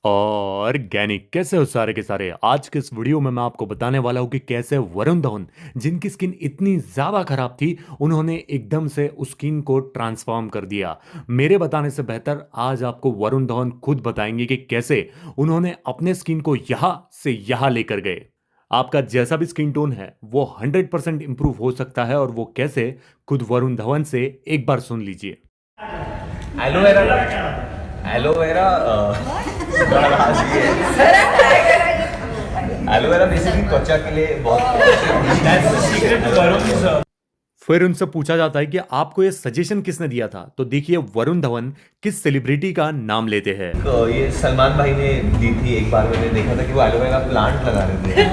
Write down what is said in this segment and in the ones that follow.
Organic कैसे हो सारे के सारे। आज के इस वीडियो में मैं आपको बताने वाला हूं कि कैसे वरुण धवन, जिनकी स्किन इतनी ज्यादा खराब थी, उन्होंने एकदम से उस स्किन को ट्रांसफॉर्म कर दिया। मेरे बताने से बेहतर आज आपको वरुण धवन खुद बताएंगे कि कैसे उन्होंने अपने स्किन को यहां से यहां लेकर गए। आपका जैसा भी स्किन टोन है वो 100% इंप्रूव हो सकता है, और वो कैसे, खुद वरुण धवन से एक बार सुन लीजिए। एलोवेरा एलोवेरा एलोवेरा बेसिकली त्वचा के लिए बहुत फिर उनसे पूछा जाता है कि आपको ये सजेशन किसने दिया था, तो देखिए वरुण धवन किस सेलिब्रिटी का नाम लेते हैं। ये सलमान भाई ने दी थी। एक बार मैंने देखा था कि वो एलोवेरा प्लांट लगा रहे थे।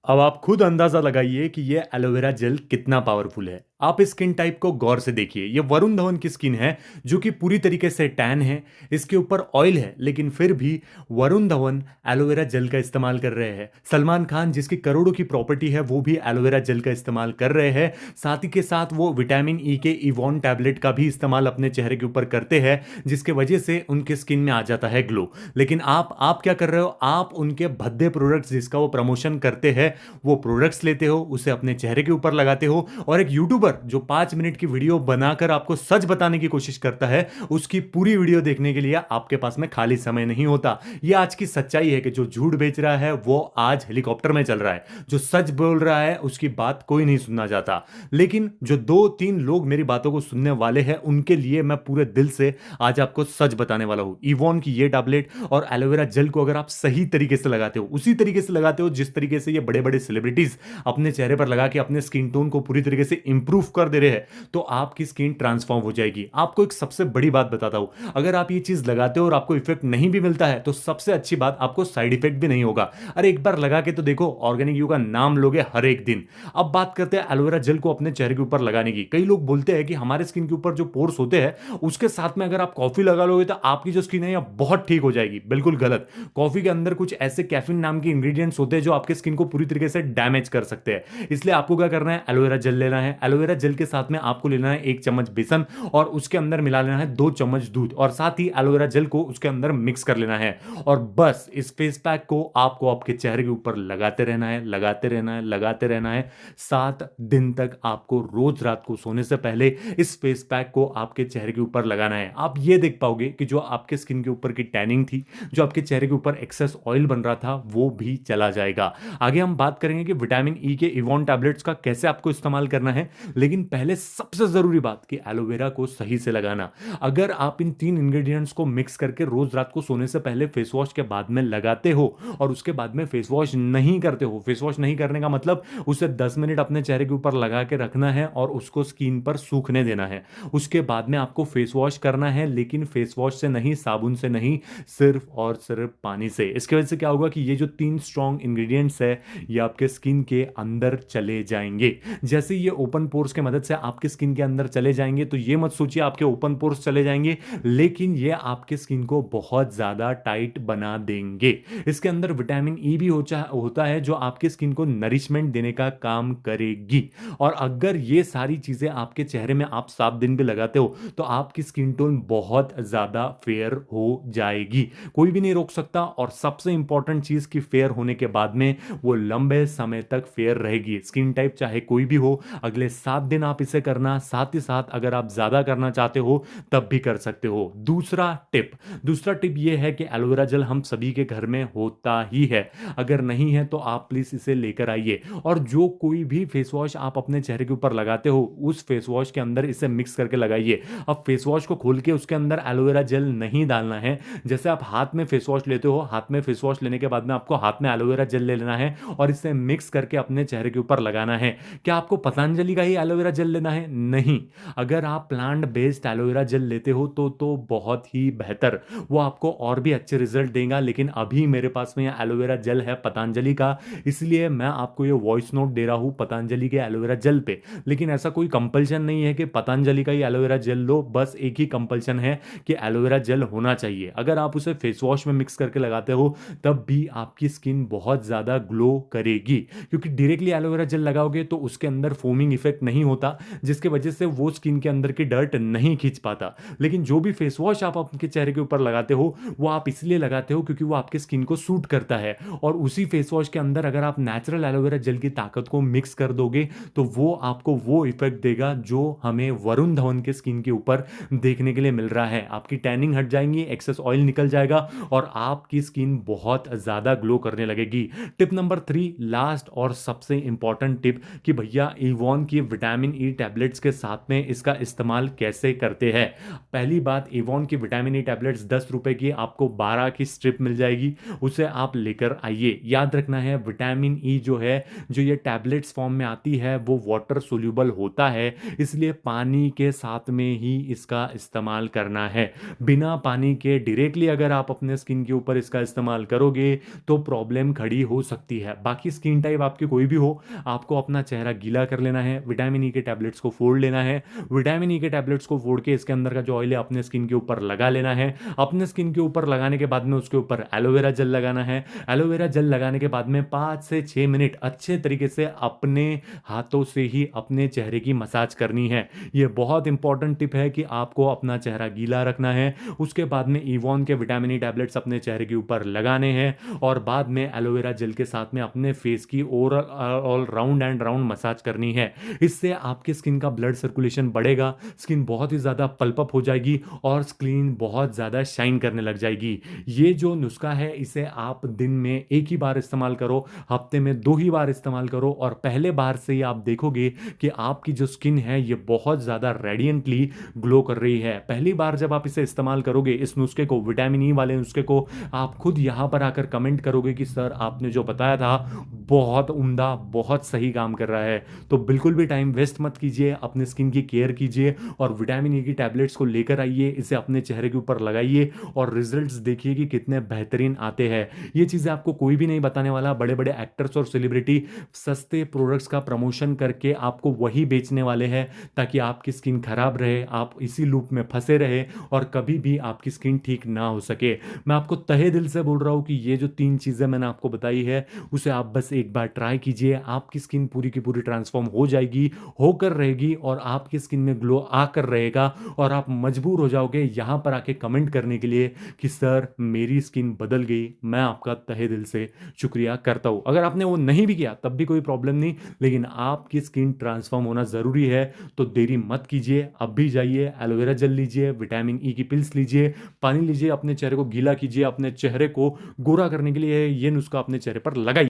अब आप खुद अंदाजा लगाइए कि ये एलोवेरा जेल कितना पावरफुल है। आप इस स्किन टाइप को गौर से देखिए। ये वरुण धवन की स्किन है जो कि पूरी तरीके से टैन है। इसके ऊपर ऑयल है, लेकिन फिर भी वरुण धवन एलोवेरा जेल का इस्तेमाल कर रहे हैं। सलमान खान, जिसकी करोड़ों की प्रॉपर्टी है, वो भी एलोवेरा जेल का इस्तेमाल कर रहे हैं। साथ ही के साथ वो विटामिन ई के इवॉन टैबलेट का भी इस्तेमाल अपने चेहरे के ऊपर करते हैं, जिसके वजह से उनके स्किन में आ जाता है ग्लो। लेकिन आप क्या कर रहे हो? आप उनके भद्दे प्रोडक्ट्स जिसका वो प्रमोशन करते हैं, वो प्रोडक्ट्स लेते हो, उसे अपने चेहरे के ऊपर लगाते हो, और एक यूट्यूबर जो 5 मिनट की वीडियो बनाकर आपको सच बताने की कोशिश करता है, उसकी पूरी वीडियो देखने के लिए आपके पास में खाली समय नहीं होता। यह आज की सच्चाई है कि जो झूठ बेच रहा है वो आज हेलीकॉप्टर में चल रहा है, जो सच बोल रहा है उसकी बात कोई नहीं सुनना चाहता। लेकिन जो 2-3 लोग मेरी बातों को सुनने वाले हैं, उनके लिए मैं पूरे दिल से आज आपको सच बताने वाला हूं। इवॉन की ये टैबलेट और एलोवेरा जेल को अगर आप सही तरीके से लगाते हो, उसी तरीके से लगाते हो जिस तरीके से ये बड़े बड़े सेलिब्रिटीज अपने चेहरे पर लगा के अपने स्किन टोन को पूरी तरीके से इंप्रूव कर दे रहे हैं, तो आपकी स्किन ट्रांसफॉर्म हो जाएगी। आपको एक सबसे बड़ी बात बताता हूं, अगर आप ये चीज लगाते हो और आपको इफेक्ट नहीं भी मिलता है, तो सबसे अच्छी बात, आपको साइड इफेक्ट भी नहीं होगा। अरे एक बार लगा के तो देखो, ऑर्गेनिक यू का नाम लोगे हर एक दिन। अब बात करते हैं एलोवेरा जेल को अपने चेहरे के ऊपर लगाने की। कई लोग बोलते हैं कि हमारे स्किन के ऊपर जो पोर्स होते हैं, उसके साथ में अगर आप कॉफी लगा लोगे तो आपकी जो स्किन है ये बहुत ठीक हो जाएगी। बिल्कुल गलत। कॉफी के अंदर कुछ ऐसे कैफीन नाम के इंग्रेडिएंट्स होते हैं जो आपके स्किन को पूरी तरीके से डैमेज कर सकते हैं। इसलिए आपको क्या करना है, एलोवेरा जेल लेना है। एलोवेरा जेल के साथ में आपको लेना है 1 चम्मच बेसन, और उसके अंदर मिला लेना है 2 चम्मच दूध, और साथ ही एलोवेरा जेल को उसके अंदर मिक्स कर लेना है। और बस इस फेस पैक को आपको आपके चेहरे के ऊपर लगाते रहना है, लगाते रहना है, लगाते रहना है। 7 दिन तक आपको रोज रात को सोने से पहले इस फेस पैक को आपके चेहरे के ऊपर लगाना है। आप ये देख पाओगे कि जो आपके स्किन के ऊपर की टैनिंग थी, जो आपके चेहरे के ऊपर एक्सेस ऑयल बन रहा था, वो भी चला जाएगा। आगे हम बात करेंगे कि विटामिन ई के इवॉन टैबलेट्स का कैसे आपको इस्तेमाल करना है, लेकिन पहले सबसे जरूरी बात कि एलोवेरा को सही से लगाना। अगर आप इन 3 इंग्रेडिएंट्स को मिक्स करके रोज रात को सोने से पहले फेस वॉश के बाद में लगाते हो, और उसके बाद में फेस वॉश नहीं करते हो, फेस वॉश नहीं करने का मतलब उसे 10 मिनट अपने चेहरे के ऊपर लगा के रखना है और उसको स्किन पर सूखने देना है। उसके बाद में आपको फेस वॉश करना है, लेकिन फेस वॉश से नहीं, साबुन से नहीं, सिर्फ और सिर्फ पानी से। इसकी वजह से क्या होगा कि ये जो 3 स्ट्रॉन्ग इंग्रेडिएंट्स है, ये आपके स्किन के अंदर चले जाएंगे। जैसे ये ओपन पोर्स की मदद से आपके स्किन के अंदर चले जाएंगे, तो ये मत सोचिए आपके ओपन पोर्स चले जाएंगे, लेकिन ये आपके स्किन को बहुत ज्यादा टाइट बना देंगे। इसके अंदर विटामिन ई भी होता है जो आपके स्किन को नरिशमेंट देने का काम करेगी। और अगर ये सारी चीजें आपके चेहरे में आप 7 दिन भी लगाते हो, तो आपकी स्किन टोन बहुत ज्यादा फेयर हो जाएगी। कोई भी नहीं रोक सकता। और सबसे इंपॉर्टेंट चीज कि फेयर होने के बाद में वो लंबे समय तक फेयर रहेगी। स्किन टाइप चाहे कोई भी हो, अगले 7 दिन आप इसे करना। साथ ही साथ अगर आप ज्यादा करना चाहते हो तब भी कर सकते हो। दूसरा टिप ये है कि एलोवेरा जेल हम सभी के घर में होता ही है। अगर नहीं है तो आप प्लीज इसे लेकर आइए। और जो कोई भी फेस वॉश आप अपने चेहरे के ऊपर लगाते हो, उस फेस वॉश के अंदर इसे मिक्स करके लगाइए। अब फेस वॉश को खोल के उसके अंदर एलोवेरा जेल नहीं डालना है। जैसे आप हाथ में फेस वॉश लेते हो, हाथ में फेस वॉश लेने के बाद में आपको हाथ में एलोवेरा जेल ले लेना है और इसे मिक्स करके अपने चेहरे के ऊपर लगाना है। क्या आपको पतंजलि का ही एलोवेरा जेल लेना है? नहीं। अगर आप प्लांट बेस्ड एलोवेरा जेल लेते हो तो बहुत ही बेहतर, वो आपको और भी अच्छे रिजल्ट देगा। लेकिन अभी मेरे पास में ये एलोवेरा जेल है पतंजलि का, इसलिए मैं आपको ये वॉइस नोट दे रहा हूं पतंजलि के एलोवेरा जेल पे। लेकिन ऐसा कोई कंपल्शन नहीं है कि पतंजलि का ही एलोवेरा जेल लो। बस एक ही कंपल्शन है कि एलोवेरा जेल होना चाहिए। अगर आप उसे फेस वॉश में मिक्स करके लगाते हो, तब भी आपकी स्किन बहुत ज्यादा ग्लो करेगी, क्योंकि डायरेक्टली एलोवेरा जेल लगाओगे तो उसके अंदर फोमिंग इफेक्ट नहीं होता, जिसके वजह से वो स्किन के अंदर की डर्ट नहीं खींच पाता। लेकिन जो भी फेस वॉश आप आपके चेहरे के ऊपर लगाते हो वो आप इसलिए लगाते हो क्योंकि वो आपके स्किन को सूट करता है, और उसी फेस वॉश के अंदर अगर आप नेचुरल एलोवेरा जेल की ताकत को मिक्स कर दोगे तो वो आपको वो इफेक्ट देगा जो हमें वरुण धवन के स्किन के ऊपर देखने के लिए मिल रहा है। आपकी टैनिंग हट जाएंगी, एक्सेस ऑयल निकल जाएगा और आपकी स्किन बहुत ज़्यादा ग्लो करने लगेगी। टिप नंबर 3, लास्ट और सबसे इंपॉर्टेंट टिप कि भैया एवॉन की विटामिन ई टैबलेट्स के साथ में इसका इस्तेमाल कैसे करते हैं। पहली बात, एवॉन की विटामिन ई टैबलेट्स 10 रुपए की आपको 12 की स्ट्रिप मिल जाएगी, उसे आप लेकर आइए। याद रखना है विटामिन ई जो है, जो ये टैबलेट्स फॉर्म में आती है वो वाटर सोल्यूबल होता है, इसलिए पानी के साथ में ही इसका इस्तेमाल करना है। बिना पानी के डायरेक्टली अगर आप अपने स्किन के ऊपर इसका इस्तेमाल करोगे तो प्रॉब्लम खड़ी हो सकती है। बाकी स्किन टाइप आपकी कोई भी हो, आपको अपना चेहरा गीला कर लेना है, विटामिन ई के टैबलेट्स को फोड़ लेना है, विटामिन ई के टैबलेट्स को फोड़ के इसके अंदर का जो ऑयल है अपने स्किन के ऊपर लगा लेना है। अपने स्किन के ऊपर लगाने के बाद में उसके ऊपर एलोवेरा जेल लगाना है। एलोवेरा जेल लगाने के बाद में 5 से 6 मिनट अच्छे तरीके से अपने हाथों से ही अपने चेहरे की मसाज करनी है। ये बहुत इंपॉर्टेंट टिप है कि आपको अपना चेहरा गीला रखना है। उसके बाद में इवॉन के विटामिन ई टैबलेट्स अपने चेहरे के ऊपर लगाने हैं और बाद में एलोवेरा जेल के साथ में अपने फेस की all round and round massage करनी है। इससे आपकी स्किन का ब्लड सर्कुलेशन बढ़ेगा, स्किन बहुत ही ज़्यादा पल्प अप हो जाएगी और स्किन बहुत ज़्यादा शाइन करने लग जाएगी। ये जो नुस्खा है इसे आप दिन में एक ही बार इस्तेमाल करो, हफ्ते में 2 ही बार इस्तेमाल करो और पहले बार से ही आप देखोगे कि आपकी जो स्किन है ये बहुत ज़्यादा रेडियंटली ग्लो कर रही है। पहली बार जब आप इसे इस्तेमाल करोगे, इस नुस्खे को, विटामिन ई वाले नुस्खे को, आप खुद यहाँ पर आकर कमेंट करोगे कि सर आपने जो बताया था बहुत उम्दा, बहुत सही काम कर रहा है। तो बिल्कुल भी टाइम वेस्ट मत कीजिए, अपने स्किन की केयर कीजिए और विटामिन ई की टैबलेट्स को लेकर आइए, इसे अपने चेहरे के ऊपर लगाइए और रिजल्ट्स देखिए कि कितने बेहतरीन आते हैं। ये चीज़ें आपको कोई भी नहीं बताने वाला। बड़े बड़े एक्टर्स और सेलिब्रिटी सस्ते प्रोडक्ट्स का प्रमोशन करके आपको वही बेचने वाले हैं ताकि आपकी स्किन खराब रहे, आप इसी लूप में फंसे रहे और कभी भी आपकी स्किन ठीक ना हो सके। मैं आपको तहे दिल से बोल रहा हूँ कि ये जो 3 चीज़ें मैंने आपको बताई है उसे आप बस एक बार ट्राई कीजिए, आपकी स्किन पूरी की पूरी ट्रांसफॉर्म हो जाएगी, होकर रहेगी और आपकी स्किन में ग्लो आकर रहेगा और आप मजबूर हो जाओगे यहाँ पर आके कमेंट करने के लिए कि सर मेरी स्किन बदल गई। मैं आपका तहे दिल से शुक्रिया करता हूँ। अगर आपने वो नहीं भी किया तब भी कोई प्रॉब्लम नहीं, लेकिन आपकी स्किन ट्रांसफॉर्म होना ज़रूरी है तो देरी मत कीजिए। अब भी जाइए, एलोवेरा जेल लीजिए, विटामिन ई की पिल्स लीजिए, पानी लीजिए, अपने चेहरे को गीला कीजिए, अपने चेहरे को गोरा करने के लिए ये नुस्खा अपने चेहरे पर लगाइए।